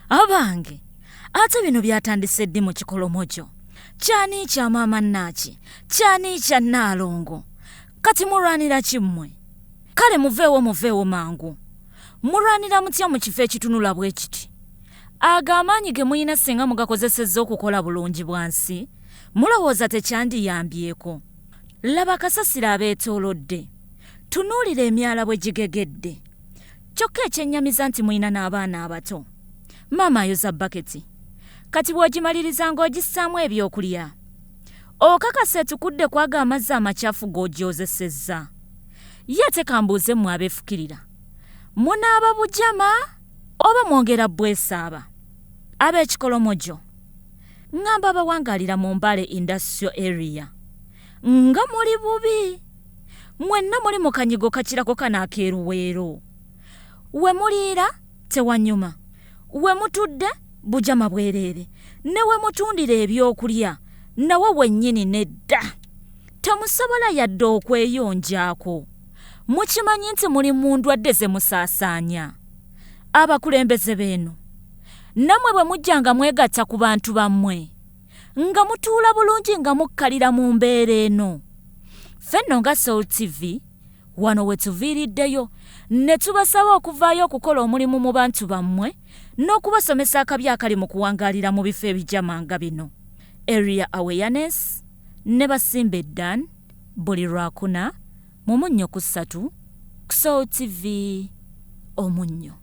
Abange, ate bino byatandise ddi mu Kikolomojo? Kyani kya maama Naaki? Kyani kya Naalongo? Kati mulwanira kimmwe? Kale muveewo mangu. Mulwanira mutya mu kifo ekitunula bwe kiti? Ag'amaanyi ge muyina singa mugakozesezza okukola bulungi bwansi, mulowooza tekyandiyambyeko. Laba kasasiro abeetoolodde. Tunuulira emyala bwe gigegedde. Kyokka ekyennyamiza nti muyina n'abaana abato. Maama ayoza baketi. Kati bw'ogimaliriza ng'ogissaamu ebyokulya. Okakasa etukudde kwaga amazzi amakyafu g'ogyozesezza. Ye tekambuuze mmwe abeefukirira. Munaaba bujama oba mwongera bwesaaba? Ab'Ekikolomojo, ngamba abawangaalira mu Mbale Industrial Area. Nga muli bubi. Mwenna muli mu kanyigo kakirako kano akeeruweero. We muliira tewanyuma. We mutudde bujama bwereere. Ne we mutundira ebyokulya nawe wennyini nedda. Temusobola yadde okweyonjaako. Mukimanyi nti muli mu ndwadde ze musaasaanya. Abakulembeze beeno, nammwe bwe mujjanga mwegatta ku bantu bammwe, nga mutuula bulungi nga mukkalira mu mbeera eno. Ffenno nga Soul TV, wano we tuviiriddeyo, ne tubasaba okuvaayo okukola omulimu mu bantu bammwe n'okubasomesa akabi akali mu kuwangaalira mu bifo ebijamanga bino. Area Awareness ne Basimba Eddan, buli Lwakuna mu Munnyo ku 3 ku Soul TV Omunnyo.